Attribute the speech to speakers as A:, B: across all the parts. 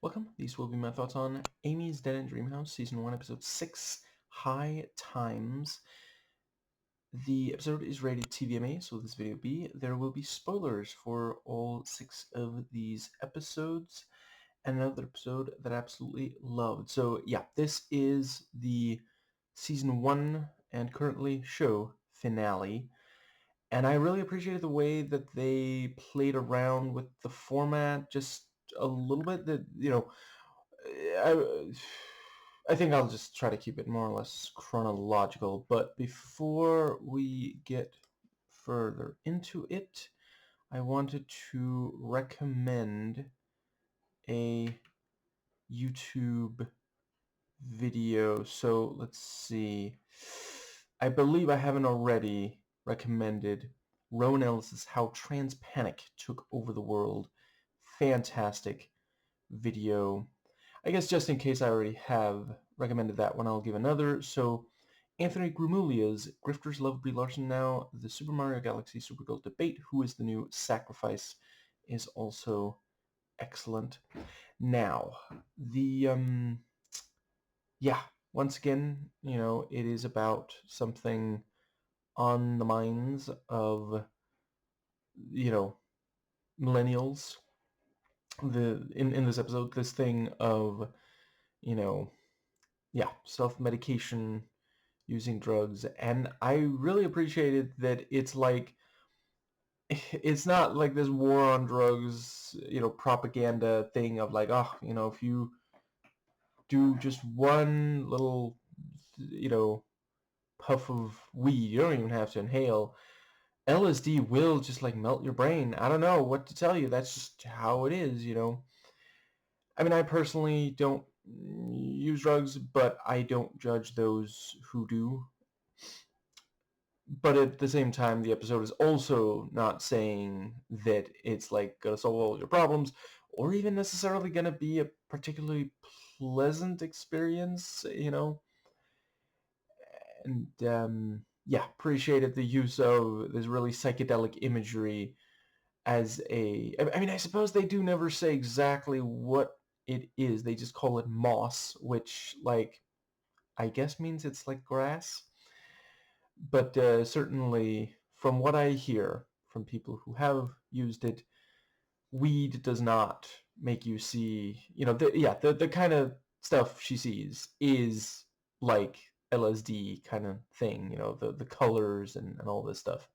A: Welcome. These will be my thoughts on Amy's Dead in Dreamhouse, Season 1, Episode 6, High Times. The episode is rated TVMA, so this video there will be spoilers for all 6 of these episodes, and another episode that I absolutely loved. So yeah, this is the Season 1 and currently show finale. And I really appreciated the way that they played around with the format just a little bit. I think I'll just try to keep it more or less chronological. But before we get further into it, I wanted to recommend a YouTube video. So let's see. I believe I haven't already recommended Rowan Ellis's How Trans Panic Took Over the World. Fantastic video. I guess just in case I already have recommended that one, I'll give another. So Anthony Grumulia's Grifters Love Brie Larson Now, the Super Mario Galaxy Supergirl debate, who is the new sacrifice, is also excellent. Now, yeah, once again, it is about something on the minds of, millennials. In this episode, this thing of, self-medication, using drugs, and I really appreciated that it's not like this war on drugs, propaganda thing of like, if you do just one little, puff of weed, you don't even have to inhale. LSD will just like melt your brain. I don't know what to tell you. That's just how it is, I mean, I personally don't use drugs, but I don't judge those who do. But at the same time, the episode is also not saying that it's like gonna solve all your problems, or even necessarily gonna be a particularly pleasant experience, And yeah, appreciated the use of this really psychedelic imagery as I mean, I suppose they do never say exactly what it is. They just call it moss, which, like, I guess means it's like grass. But certainly, from what I hear from people who have used it, weed does not make you see, the kind of stuff she sees is like LSD kind of thing, the colors and all this stuff.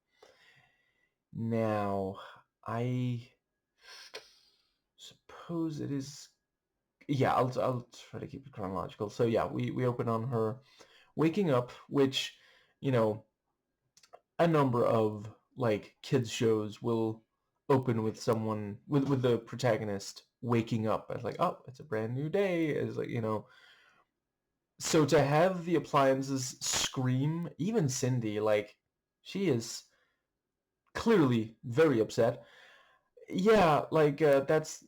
A: Now, I suppose it is, yeah, I'll try to keep it chronological. So yeah, we open on her waking up, which, a number of like kids shows will open with someone with the protagonist waking up as like, oh, it's a brand new day, as like, so to have the appliances scream, even Cindy, like, she is clearly very upset. Yeah, like, that's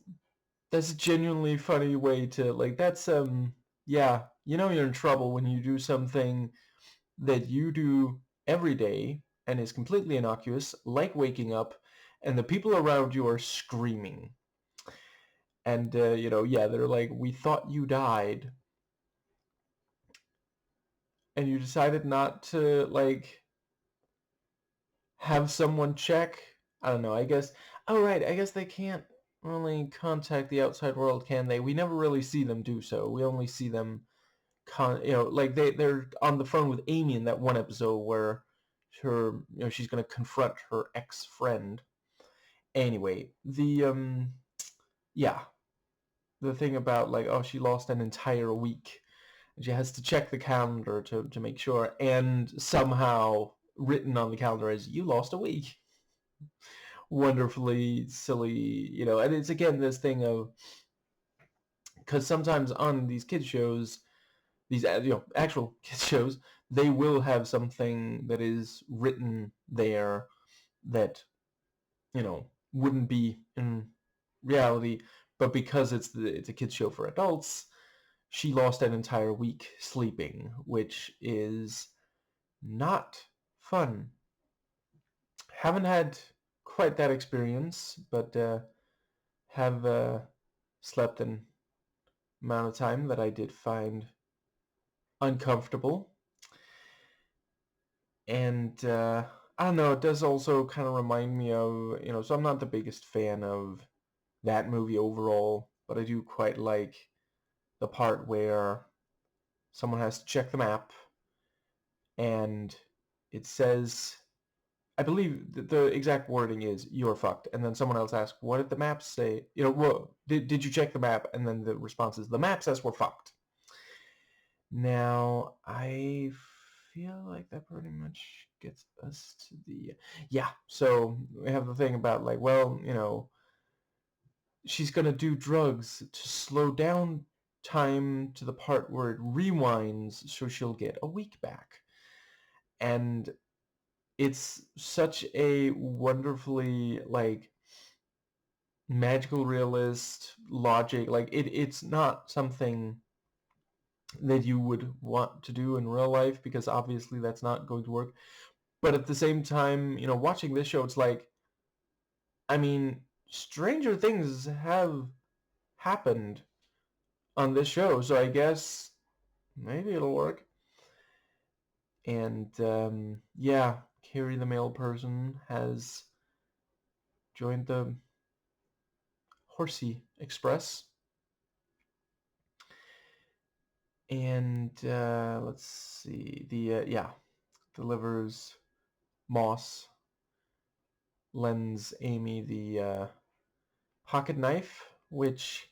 A: a genuinely funny way to, like, that's yeah, you're in trouble when you do something that you do every day and is completely innocuous, like waking up, and the people around you are screaming. And, yeah, they're like, we thought you died. And you decided not to, like, have someone check. I don't know, I guess. Oh, right, I guess they can't really contact the outside world, can they? We never really see them do so. We only see them, like they're on the phone with Amy in that one episode where she's going to confront her ex-friend. Anyway, yeah, the thing about like, oh, she lost an entire week, and she has to check the calendar to make sure, and somehow written on the calendar is, you lost a week. Wonderfully silly, and it's again this thing of, because sometimes on these kids shows, these actual kids shows, they will have something that is written there that wouldn't be in reality, but because it's a kids show for adults, she lost an entire week sleeping, which is not fun. Haven't had quite that experience, but have slept in amount of time that I did find uncomfortable. And I don't know, it does also kind of remind me of, so I'm not the biggest fan of that movie overall, but I do quite like the part where someone has to check the map and it says, I believe the exact wording is "you're fucked," and then someone else asks, "What did the map say?" Well, did you check the map? And then the response is, "The map says we're fucked." Now, I feel like that pretty much gets us to the yeah. So we have the thing about like, well, she's gonna do drugs to slow down time to the part where it rewinds, so she'll get a week back, and it's such a wonderfully like magical realist logic. Like it's not something that you would want to do in real life because obviously that's not going to work. But at the same time, watching this show, it's like, I mean, stranger things have happened on this show, so I guess maybe it'll work. And yeah, Carrie the male person has joined the Horsey Express. And let's see, yeah, delivers Moss, lends Amy the pocket knife, which,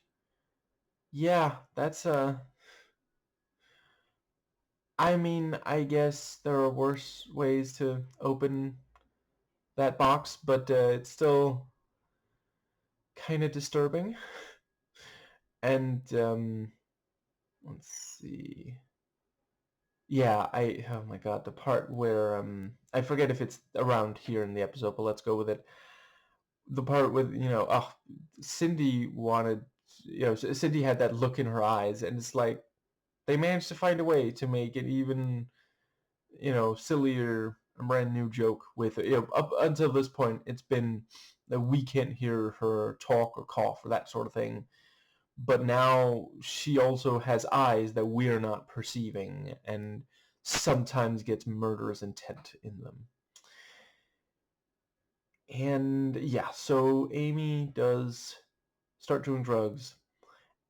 A: yeah, that's I mean, I guess there are worse ways to open that box, but it's still kind of disturbing. And let's see. Yeah, oh my god, the part where I forget if it's around here in the episode, but let's go with it. The part with, Cindy wanted, Cindy had that look in her eyes, and it's like they managed to find a way to make it even, sillier, a brand new joke with it. Up until this point, it's been that we can't hear her talk or cough or that sort of thing. But now she also has eyes that we're not perceiving and sometimes gets murderous intent in them. And yeah, so Amy does start doing drugs,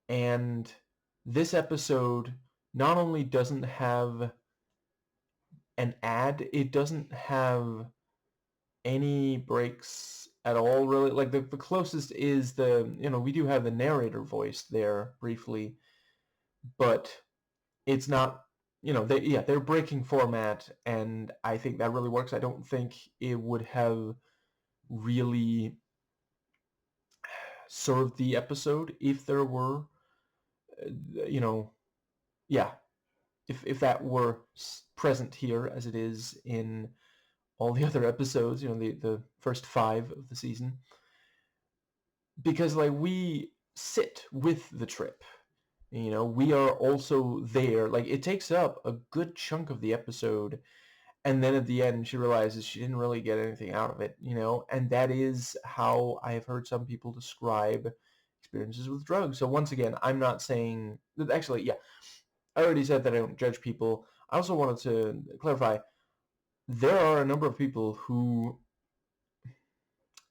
A: and this episode not only doesn't have an ad, it doesn't have any breaks at all, really. Like the closest is we do have the narrator voice there briefly, but it's not, they're breaking format, and I think that really works. I don't think it would have really served the episode if there were, you know, yeah, if that were present here as it is in all the other episodes, the first 5 of the season. Because like we sit with the trip, we are also there. Like it takes up a good chunk of the episode, and then at the end she realizes she didn't really get anything out of it, and that is how I have heard some people describe experiences with drugs. So once again, I'm not saying that, actually, yeah, I already said that I don't judge people. I also wanted to clarify, there are a number of people who,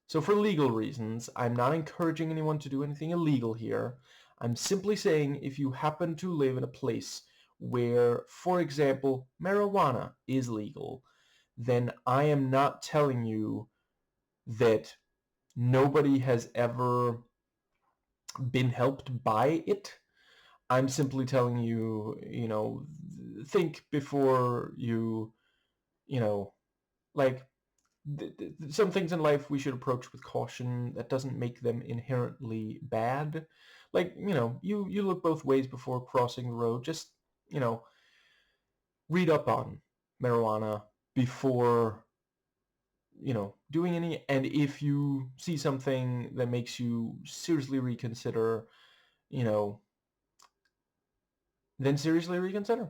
A: so for legal reasons, I'm not encouraging anyone to do anything illegal here. I'm simply saying if you happen to live in a place where, for example, marijuana is legal, then I am not telling you that nobody has ever been helped by it. I'm simply telling you, think before you, like, some things in life we should approach with caution. That doesn't make them inherently bad. Like, you look both ways before crossing the road. Just, read up on marijuana before, doing any. And if you see something that makes you seriously reconsider, you know, then seriously reconsider.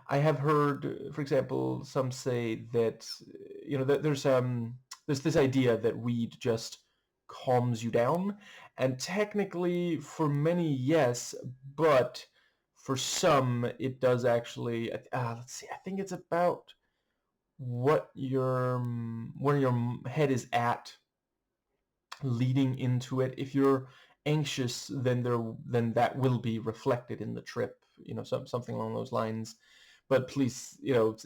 A: I have heard, for example, some say that, that there's this idea that weed just calms you down, and technically for many, yes, but for some it does actually. Let's see. I think it's about what where your head is at leading into it. If you're anxious, then that will be reflected in the trip. Something along those lines. But please,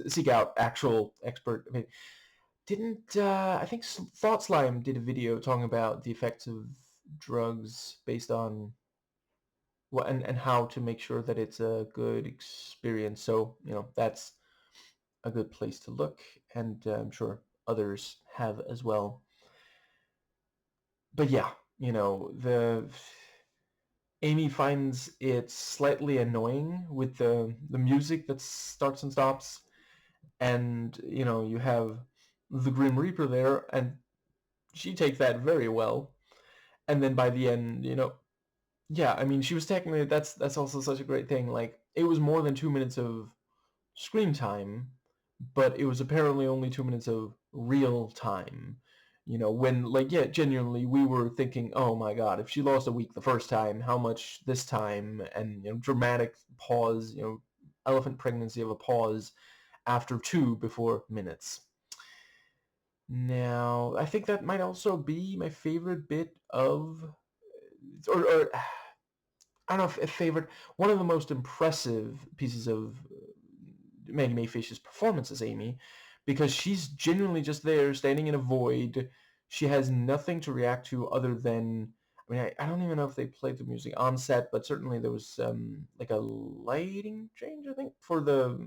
A: seek out actual expert. I mean, didn't I think Thought Slime did a video talking about the effects of drugs based on what and how to make sure that it's a good experience. So that's a good place to look, and I'm sure others have as well. But yeah, the Amy finds it slightly annoying with the music that starts and stops, and you have the Grim Reaper there, and she takes that very well. And then by the end, yeah, I mean, she was technically, that's also such a great thing. Like, it was more than 2 minutes of screen time, but it was apparently only 2 minutes of real time. When, like, yeah, genuinely, we were thinking, oh my god, if she lost a week the first time, how much this time? And, dramatic pause, elephant pregnancy of a pause after 2 before minutes. Now, I think that might also be my favorite bit of, or I don't know if favorite, one of the most impressive pieces of Maggie Mae Fish's performance as Amy, because she's genuinely just there, standing in a void. She has nothing to react to other than, I mean, I don't even know if they played the music on set, but certainly there was like a lighting change, I think, for the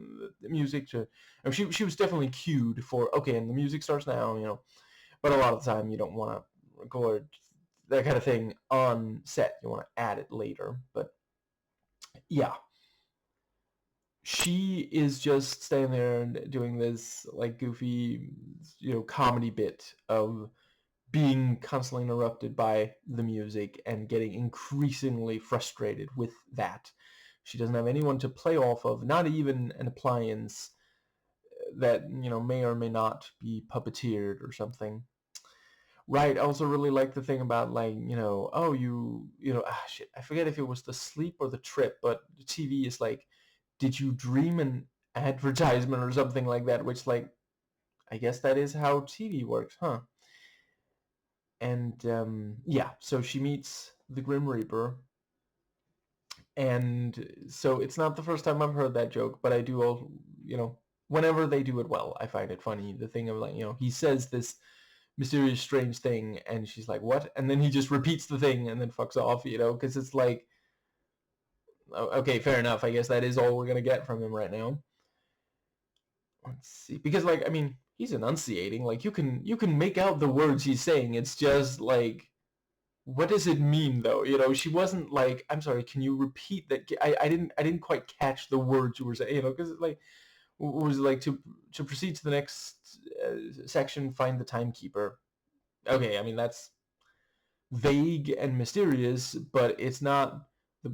A: music to. I mean, she was definitely cued for, okay, and the music starts now, but a lot of the time you don't want to record that kind of thing on set. You want to add it later, but yeah, she is just standing there and doing this like goofy, comedy bit of being constantly interrupted by the music and getting increasingly frustrated with that. She doesn't have anyone to play off of, not even an appliance that may or may not be puppeteered or something. Right. I also really like the thing about, like, oh, shit, I forget if it was the sleep or the trip, but the TV is like, did you dream an advertisement or something like that? Which, like, I guess that is how TV works, huh? And yeah, so she meets the Grim Reaper, and so it's not the first time I've heard that joke, but I do all, whenever they do it well, I find it funny. The thing of, like, he says this mysterious, strange thing, and she's like, what? And then he just repeats the thing and then fucks off, because it's like, okay, fair enough. I guess that is all we're going to get from him right now. Let's see. Because, like, I mean, he's enunciating. Like, you can make out the words he's saying. It's just, like, what does it mean, though? She wasn't like, I'm sorry, can you repeat that? I didn't quite catch the words you were saying, because, like, was like to proceed to the next section, find the timekeeper. Okay, I mean, that's vague and mysterious, but it's not,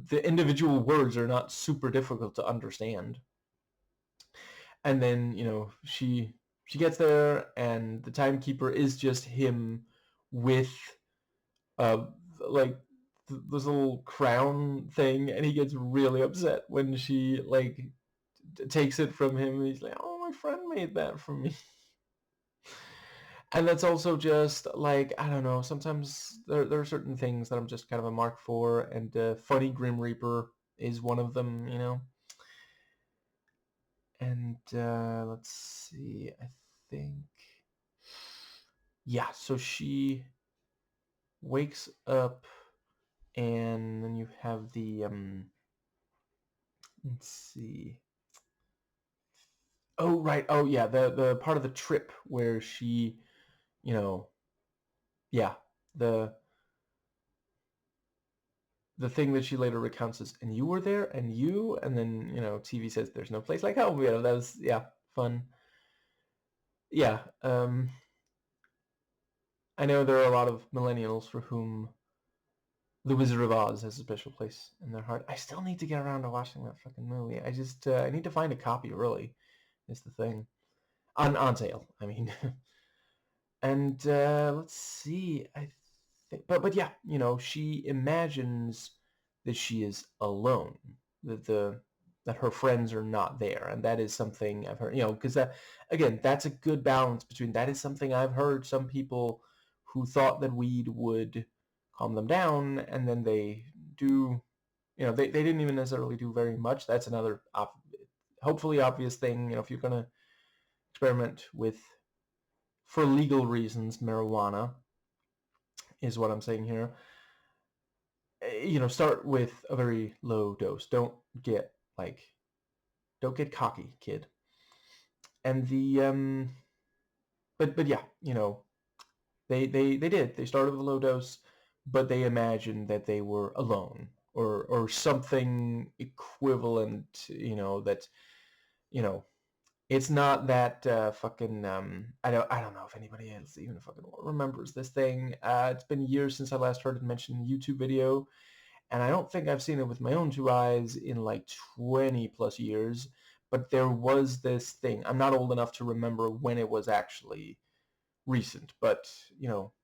A: the individual words are not super difficult to understand. And then, she gets there, and the timekeeper is just him with uh like this little crown thing, and he gets really upset when she, like, takes it from him. He's like, oh, my friend made that for me. And that's also just, like, I don't know, sometimes there are certain things that I'm just kind of a mark for, and funny Grim Reaper is one of them, And let's see, I think, yeah, so she wakes up, and then you have the, let's see. Oh, right. Oh, yeah, the part of the trip where she, yeah, the thing that she later recounts is, and you were there, and you, and then, TV says there's no place like home. That was, yeah, fun. Yeah, I know there are a lot of millennials for whom The Wizard of Oz has a special place in their heart. I still need to get around to watching that fucking movie. I just, I need to find a copy, really, is the thing. On sale, I mean. And let's see, I think, but yeah, she imagines that she is alone, that her friends are not there, and that is something I've heard. Because again, that's a good balance between that is something I've heard some people who thought that weed would calm them down, and then they do. They didn't even necessarily do very much. That's another hopefully obvious thing. If you're gonna experiment with, for legal reasons, marijuana is what I'm saying here. Start with a very low dose. Don't get cocky, kid. And but yeah, they did. They started with a low dose, but they imagined that they were alone or something equivalent. That you know it's not that fucking. I don't know if anybody else even fucking remembers this thing. It's been years since I last heard it mentioned in a YouTube video. And I don't think I've seen it with my own two eyes in like 20 plus years, but there was this thing. I'm not old enough to remember when it was actually recent, but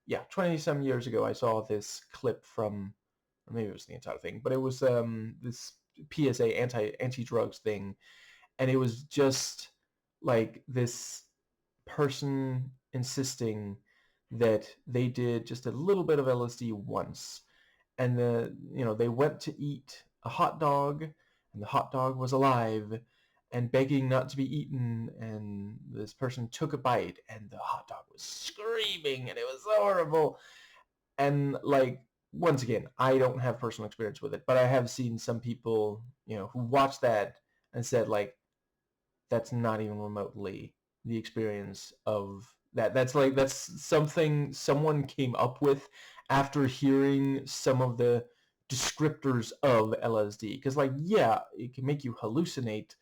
A: yeah, 20 some years ago I saw this clip from, or maybe it was the entire thing, but it was this PSA anti-drugs thing, and it was just like this person insisting that they did just a little bit of LSD once, and they went to eat a hot dog, and the hot dog was alive and begging not to be eaten, and this person took a bite and the hot dog was screaming and it was so horrible. And once again, I don't have personal experience with it, but I have seen some people who watched that and said that's not even remotely the experience of that. That's something someone came up with after hearing some of the descriptors of LSD. Because yeah, it can make you hallucinate,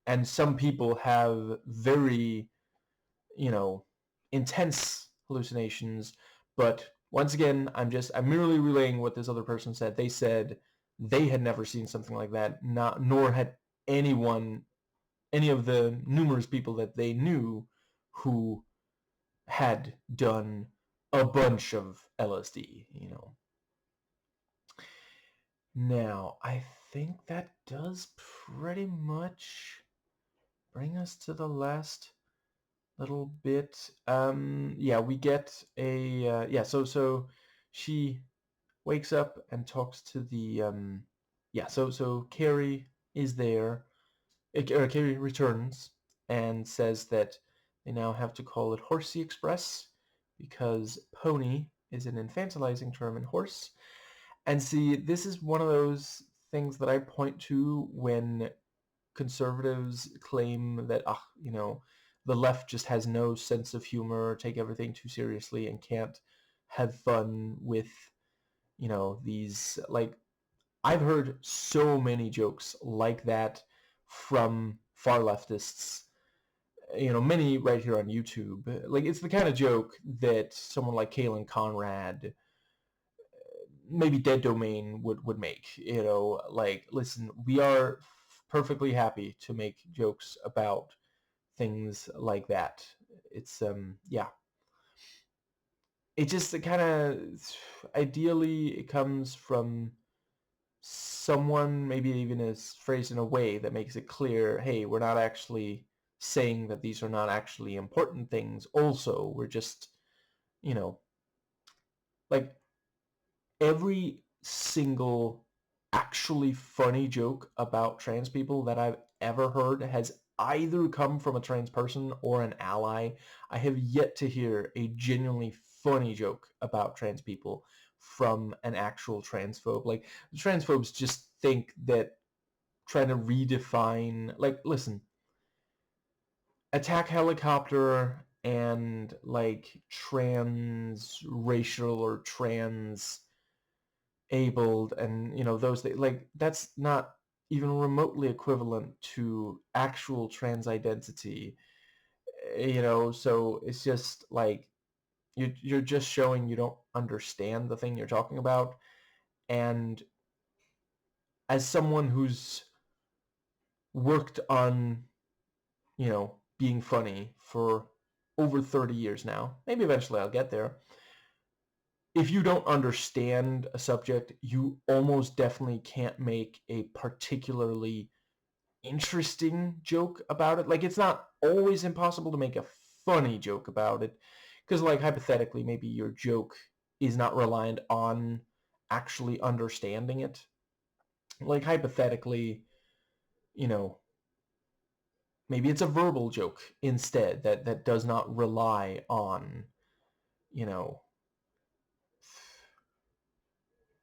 A: and some people have very intense hallucinations. But once again, I'm merely relaying what this other person said. They said they had never seen something like that, nor had any of the numerous people that they knew who had done a bunch of LSD. Now, I think that does pretty much bring us to the last little bit. Yeah, we get a yeah. So she wakes up and talks to the yeah. So Carrie is there. Carrie returns and says that they now have to call it Horsey Express because pony is an infantilizing term in horse. And see, this is one of those things that I point to when conservatives claim that, the left just has no sense of humor, take everything too seriously, and can't have fun with, these, I've heard so many jokes like that from far leftists, many right here on YouTube. It's the kind of joke that someone like Kalen Conrad, maybe Dead Domain would make. Listen, we are perfectly happy to make jokes about things like that. It's yeah. It just kind of, ideally it comes from someone, maybe even is phrased in a way that makes it clear, hey, we're not actually saying that these are not actually important things. Also, we're just, you know, like every single actually funny joke about trans people that I've ever heard has either come from a trans person or an ally. I have yet to hear a genuinely funny joke about trans people from an actual transphobe. Transphobes just think that trying to redefine, listen, attack helicopter and trans racial or trans abled and those things, that's not even remotely equivalent to actual trans identity. So it's just you're just showing you don't understand the thing you're talking about. And as someone who's worked on being funny for over 30 years now, maybe eventually I'll get there, if you don't understand a subject, you almost definitely can't make a particularly interesting joke about it. Like, it's not always impossible to make a funny joke about it, because, like, hypothetically, maybe your joke is not reliant on actually understanding it. Like, hypothetically, you know, maybe it's a verbal joke instead that does not rely on, you know,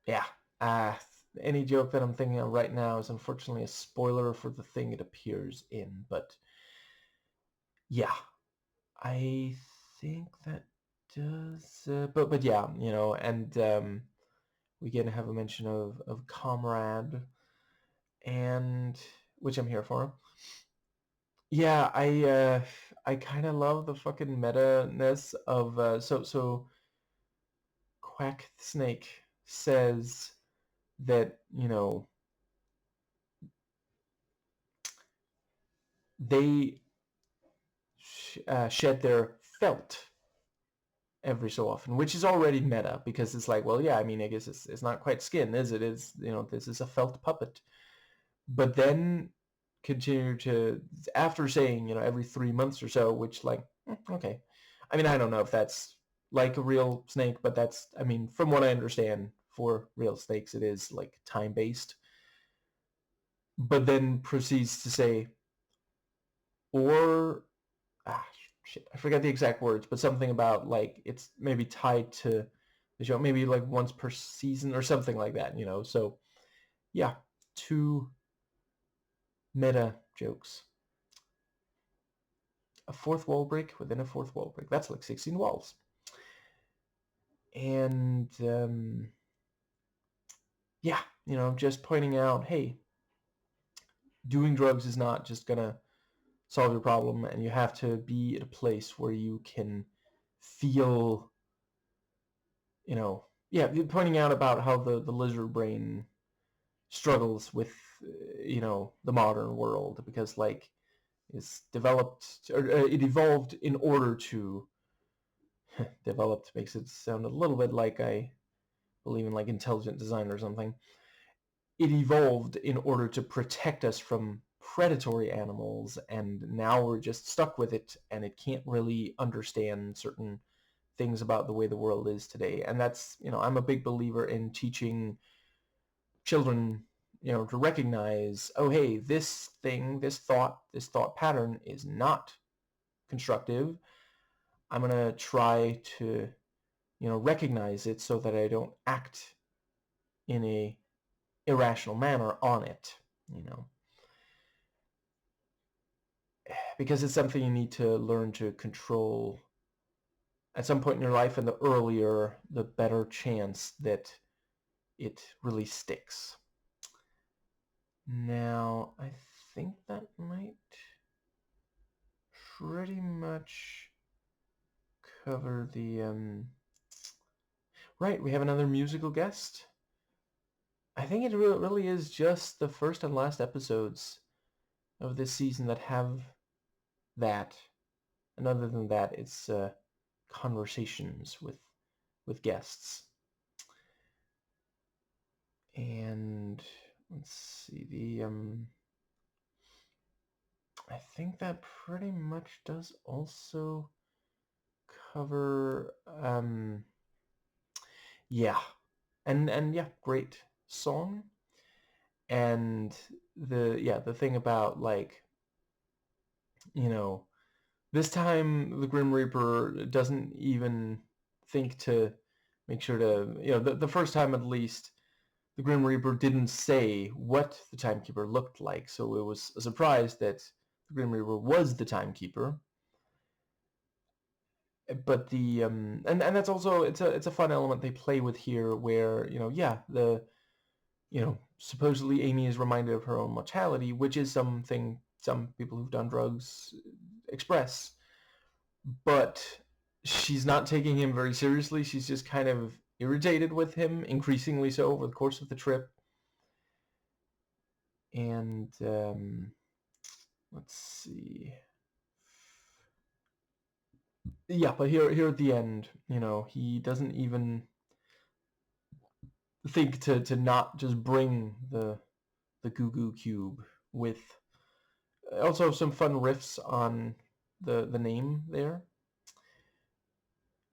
A: yeah. Uh, any joke that I'm thinking of right now is unfortunately a spoiler for the thing it appears in, but yeah, I think that does. But yeah, and we get to have a mention of Comrade, and which I'm here for. Yeah, I kind of love the fucking meta-ness of so Quack the Snake says that they shed their felt every so often, which is already meta because it's like, well, yeah, I mean, I guess it's not quite skin, is it? It's, this is a felt puppet. But then continue to, after saying, every 3 months or so, which, like, okay. I mean, I don't know if that's like a real snake, but that's, I mean, from what I understand, for real snakes, it is like time-based. But then proceeds to say, or shit, I forget the exact words, but something about like it's maybe tied to the show, maybe like once per season or something like that, So yeah, two meta jokes. A fourth wall break within a fourth wall break. That's like 16 walls. And yeah, just pointing out, hey, doing drugs is not just gonna solve your problem, and you have to be at a place where you can feel, yeah, pointing out about how the lizard brain struggles with, the modern world, because like it's developed, or it evolved in order to developed makes it sound a little bit like I believe in like intelligent design or something. It evolved in order to protect us from predatory animals, and now we're just stuck with it, and it can't really understand certain things about the way the world is today. And that's, I'm a big believer in teaching children, to recognize, oh, hey, this thing, this thought pattern is not constructive. I'm going to try to, recognize it so that I don't act in a irrational manner on it, because it's something you need to learn to control at some point in your life, and the earlier, the better chance that it really sticks. Now, I think that might pretty much cover the, right, we have another musical guest. I think it really is just the first and last episodes of this season that have that. And other than that, it's conversations with guests. And let's see, I think that pretty much does also cover, yeah, and yeah, great song. And the thing about, like, this time the Grim Reaper doesn't even think to make sure to, the first time at least, the Grim Reaper didn't say what the Timekeeper looked like, so it was a surprise that the Grim Reaper was the Timekeeper. But and that's also, it's a fun element they play with here, where yeah, supposedly Amy is reminded of her own mortality, which is something some people who've done drugs express, but she's not taking him very seriously. She's just kind of irritated with him, increasingly so over the course of the trip. And let's see. Yeah, but here at the end, he doesn't even think to not just bring the Goo Goo Cube with also some fun riffs on the name there.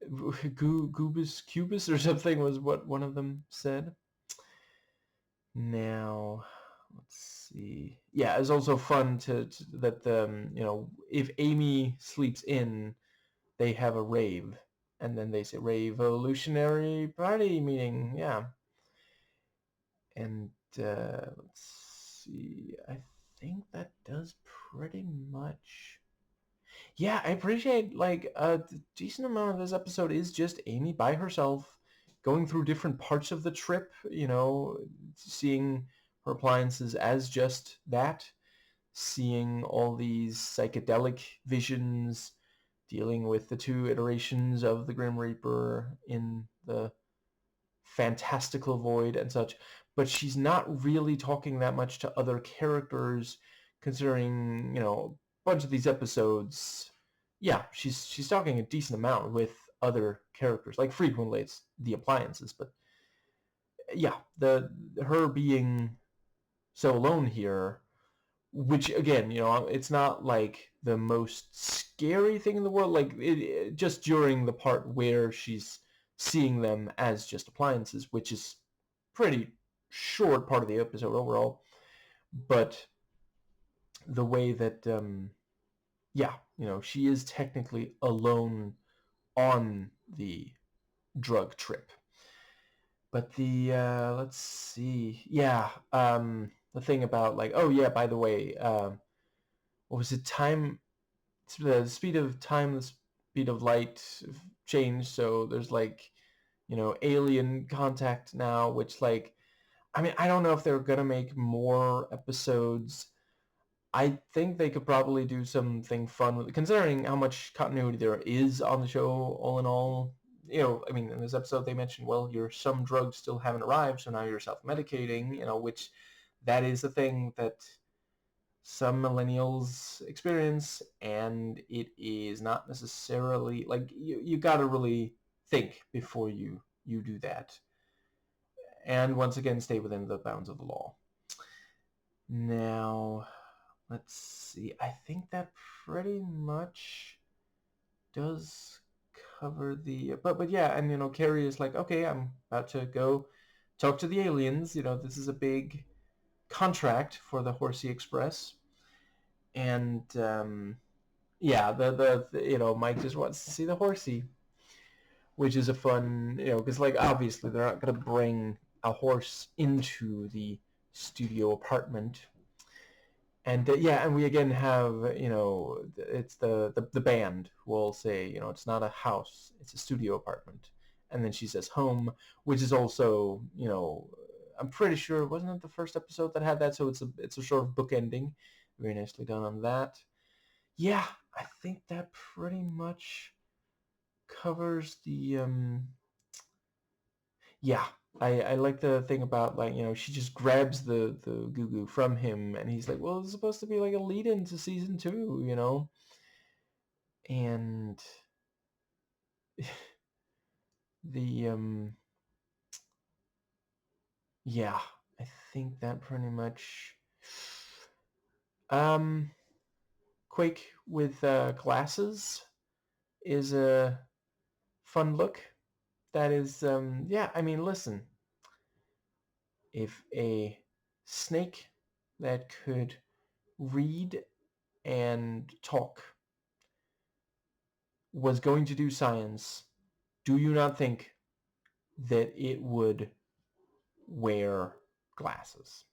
A: Goobus Cubus or something was what one of them said. Now, let's see. Yeah, it's also fun to that if Amy sleeps in, they have a rave, and then they say revolutionary party meeting. Yeah, and let's see. I think that does pretty much. Yeah, I appreciate like a decent amount of this episode is just Amy by herself going through different parts of the trip, seeing her appliances as just that, seeing all these psychedelic visions, dealing with the two iterations of the Grim Reaper in the fantastical void and such, but she's not really talking that much to other characters, considering a bunch of these episodes. Yeah, she's talking a decent amount with other characters, like frequently it's the appliances, but yeah, the her being so alone here, which again, it's not like the most scary thing in the world. Like just during the part where she's seeing them as just appliances, which is pretty short part of the episode overall. But the way that, yeah, she is technically alone on the drug trip. But the let's see, yeah, the thing about like, oh yeah, by the way, what was it? Time, the speed of time, the speed of light changed. So there's like, alien contact now, which like, I mean, I don't know if they're gonna make more episodes. I think they could probably do something fun with it, considering how much continuity there is on the show. All in all, I mean, in this episode they mentioned, well, some drugs still haven't arrived, so now you're self-medicating. Which that is a thing that some millennials experience, and it is not necessarily like you got to really think before you do that, and once again stay within the bounds of the law. Now, let's see. I think that pretty much does cover the but yeah, and Carrie is like, okay, I'm about to go talk to the aliens. This is a big contract for the Horsey Express. And yeah, the Mike just wants to see the horsey, which is a fun, because like obviously they're not going to bring a horse into the studio apartment. And yeah, and we again have, it's the band will say, it's not a house, it's a studio apartment. And then she says home, which is also, I'm pretty sure, wasn't it the first episode that had that? So it's a sort of book ending. Very nicely done on that. Yeah, I think that pretty much covers the yeah. I like the thing about, like, she just grabs the Goo Goo from him, and he's like, well, it's supposed to be like a lead in to season 2. And the yeah, I think that pretty much Quake with glasses is a fun look. That is, yeah, I mean, listen, if a snake that could read and talk was going to do science, do you not think that it would wear glasses?